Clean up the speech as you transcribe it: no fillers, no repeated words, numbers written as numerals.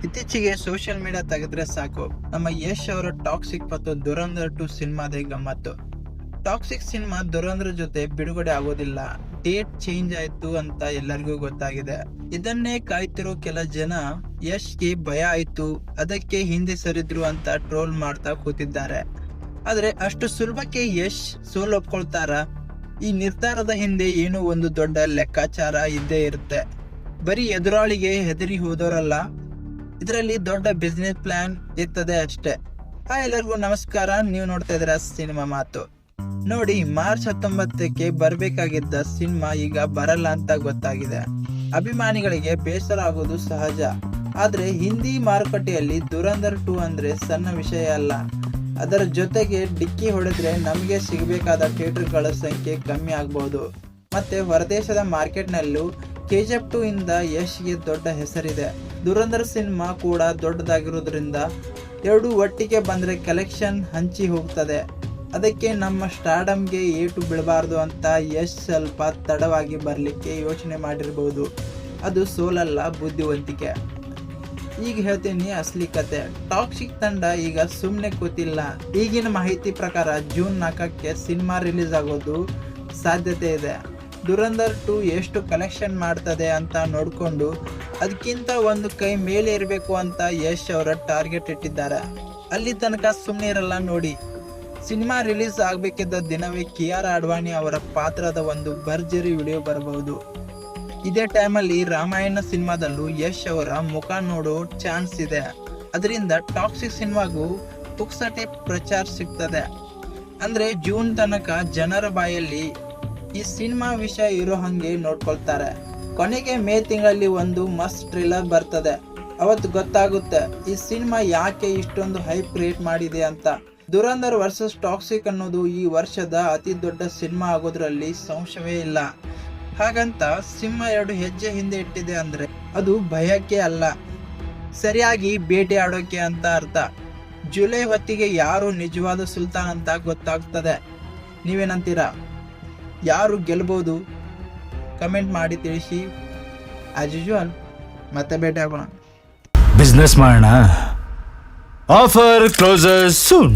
ಇತ್ತೀಚೆಗೆ social media ತೆಗೆದ್ರೆ ಸಾಕು ನಮ್ಮ ಯಶ್ ಅವರ ಟಾಕ್ಸಿಕ್ ಮತ್ತು ದುರಂಧರ್ 2 ಸಿನಿಮಾದೇ ಗಮ್ಮತ್ತು. ಟಾಕ್ಸಿಕ್ ಸಿನಿಮಾ ದುರಂಧರ್ ಜೊತೆ ಬಿಡುಗಡೆ ಆಗೋದಿಲ್ಲ, ಡೇಟ್ ಚೇಂಜ್ ಆಯ್ತು ಅಂತ ಎಲ್ಲರಿಗೂ ಗೊತ್ತಾಗಿದೆ. ಇದನ್ನೇ ಕಾಯ್ತಿರೋ ಕೆಲ ಜನ ಯಶ್ಗೆ ಭಯ ಆಯ್ತು, ಅದಕ್ಕೆ ಹಿಂದೆ ಸರಿದ್ರು ಅಂತ ಟ್ರೋಲ್ ಮಾಡ್ತಾ ಕೂತಿದ್ದಾರೆ. ಆದ್ರೆ ಅಷ್ಟು ಸುಲಭಕ್ಕೆ ಯಶ್ ಸೋಲೊಪ್ಕೊಳ್ತಾರ? ಈ ನಿರ್ಧಾರದ ಹಿಂದೆ ಏನೋ ಒಂದು ದೊಡ್ಡ ಲೆಕ್ಕಾಚಾರ ಇದ್ದೇ ಇರುತ್ತೆ. ಬರೀ ಎದುರಾಳಿಗೆ ಹೆದರಿ ಹೋದವರಲ್ಲ, ಇದರಲ್ಲಿ ದೊಡ್ಡ ಬಿಸ್ನೆಸ್ ಪ್ಲಾನ್ ಇರ್ತದೆ ಅಷ್ಟೇ. ಎಲ್ಲರಿಗೂ ನಮಸ್ಕಾರ, ನೀವು ನೋಡ್ತಾ ಇದ್ದೀರಾ ಸಿನಿಮಾ ಮಾತು. ನೋಡಿ, ಮಾರ್ಚ್ 19ಕ್ಕೆ ಬರ್ಬೇಕಾಗಿದ್ದ ಸಿನಿಮಾ ಈಗ ಬರಲ್ಲ ಅಂತ ಗೊತ್ತಾಗಿದೆ. ಅಭಿಮಾನಿಗಳಿಗೆ ಬೇಸರ ಆಗೋದು ಸಹಜ. ಆದ್ರೆ ಹಿಂದಿ ಮಾರುಕಟ್ಟೆಯಲ್ಲಿ ದುರಂಧರ್ 2 ಅಂದ್ರೆ ಸಣ್ಣ ವಿಷಯ ಅಲ್ಲ. ಅದರ ಜೊತೆಗೆ ಡಿಕ್ಕಿ ಹೊಡೆದ್ರೆ ನಮಗೆ ಸಿಗಬೇಕಾದ ಥಿಯೇಟರ್ಗಳ ಸಂಖ್ಯೆ ಕಮ್ಮಿ ಆಗಬಹುದು. ಮತ್ತೆ ಹೊರದೇಶದ ಮಾರ್ಕೆಟ್ನಲ್ಲೂ KGF 2 ಇಂದ ಯಶ್ಗೆ ದೊಡ್ಡ ಹೆಸರಿದೆ. ದುರಂಧರ್ ಸಿನಿಮಾ ಕೂಡ ದೊಡ್ಡದಾಗಿರೋದ್ರಿಂದ ಎರಡು ಒಟ್ಟಿಗೆ ಬಂದ್ರೆ ಕಲೆಕ್ಷನ್ ಹಂಚಿ ಹೋಗ್ತದೆ. ಅದಕ್ಕೆ ನಮ್ಮ ಸ್ಟಾರ್ಡಮ್ಗೆ ಏಟು ಬೀಳಬಾರ್ದು ಅಂತ ಯಶ್ ಸ್ವಲ್ಪ ತಡವಾಗಿ ಬರಲಿಕ್ಕೆ ಯೋಚನೆ ಮಾಡಿರಬಹುದು. ಅದು ಸೋಲಲ್ಲ, ಬುದ್ಧಿವಂತಿಕೆ. ಈಗ ಹೇಳ್ತೀನಿ ಅಸಲಿ ಕತೆ. ಟಾಕ್ಸಿಕ್ ತಂಡ ಈಗ ಸುಮ್ಮನೆ ಕೂತಿಲ್ಲ. ಈಗಿನ ಮಾಹಿತಿ ಪ್ರಕಾರ ಜೂನ್ 4ಕ್ಕೆ ಸಿನಿಮಾ ರಿಲೀಸ್ ಆಗೋದು ಸಾಧ್ಯತೆ ಇದೆ. ದುರಂಧರ್ 2 ಎಷ್ಟು ಕಲೆಕ್ಷನ್ ಮಾಡ್ತದೆ ಅಂತ ನೋಡಿಕೊಂಡು ಅದಕ್ಕಿಂತ ಒಂದು ಕೈ ಮೇಲೆ ಇರಬೇಕು ಅಂತ ಯಶ್ ಅವರ ಟಾರ್ಗೆಟ್ ಇಟ್ಟಿದ್ದಾರೆ. ಅಲ್ಲಿ ತನಕ ಸುಮ್ಮನೆ ಇರಲ್ಲ ನೋಡಿ. ಸಿನಿಮಾ ರಿಲೀಸ್ ಆಗಬೇಕಿದ್ದ ದಿನವೇ ಕಿಯಾರಾ ಅಡ್ವಾಣಿ ಅವರ ಪಾತ್ರದ ಒಂದು ಭರ್ಜರಿ ವಿಡಿಯೋ ಬರಬಹುದು. ಇದೇ ಟೈಮಲ್ಲಿ ರಾಮಾಯಣ ಸಿನಿಮಾದಲ್ಲೂ ಯಶ್ ಅವರ ಮುಖ ನೋಡೋ ಚಾನ್ಸ್ ಇದೆ. ಅದರಿಂದ ಟಾಕ್ಸಿಕ್ ಸಿನಿಮಾಗೂ ಪುಕ್ಸಟೆ ಪ್ರಚಾರ ಸಿಗ್ತದೆ. ಅಂದ್ರೆ ಜೂನ್ ತನಕ ಜನರ ಬಾಯಲ್ಲಿ ಈ ಸಿನಿಮಾ ವಿಷಯ ಇರೋ ಹಂಗೆ ನೋಡ್ಕೊಳ್ತಾರೆ. ಕೊನೆಗೆ ಮೇ ತಿಂಗಳಲ್ಲಿ ಒಂದು ಮಸ್ತ್ ಟ್ರೇಲರ್ ಬರ್ತದೆ. ಅವತ್ತು ಗೊತ್ತಾಗುತ್ತೆ ಈ ಸಿನಿಮಾ ಯಾಕೆ ಇಷ್ಟೊಂದು ಹೈಪ್ ಕ್ರಿಯೇಟ್ ಮಾಡಿದೆ ಅಂತ. ದುರಂಧರ್ ವರ್ಸಸ್ ಟಾಕ್ಸಿಕ್ ಅನ್ನೋದು ಈ ವರ್ಷದ ಅತಿ ದೊಡ್ಡ ಸಿನಿಮಾ ಆಗೋದ್ರಲ್ಲಿ ಸಂಶಯವೇ ಇಲ್ಲ. ಹಾಗಂತ ಸಿನಿಮಾ 2 ಹೆಜ್ಜೆ ಹಿಂದೆ ಇಟ್ಟಿದೆ ಅಂದ್ರೆ ಅದು ಭಯಕ್ಕೆ ಅಲ್ಲ, ಸರಿಯಾಗಿ ಬೇಟೆ ಆಡೋಕೆ ಅಂತ ಅರ್ಥ. ಜುಲೈ ಹೊತ್ತಿಗೆ ಯಾರು ನಿಜವಾದ ಸುಲ್ತಾನ್ ಅಂತ ಗೊತ್ತಾಗ್ತದೆ. ನೀವೇನಂತೀರಾ? ಯಾರು ಗೆಲ್ಬಹುದು? ಕಮೆಂಟ್ ಮಾಡಿ ತಿಳಿಸಿ. ಆಸ್ ಯೂಶುವಲ್ ಮತ್ತೆ ಭೇಟಿ ಆಗೋಣ. ಬಿಸ್ನೆಸ್ ಮಾಡೋಣ. Offer closer soon.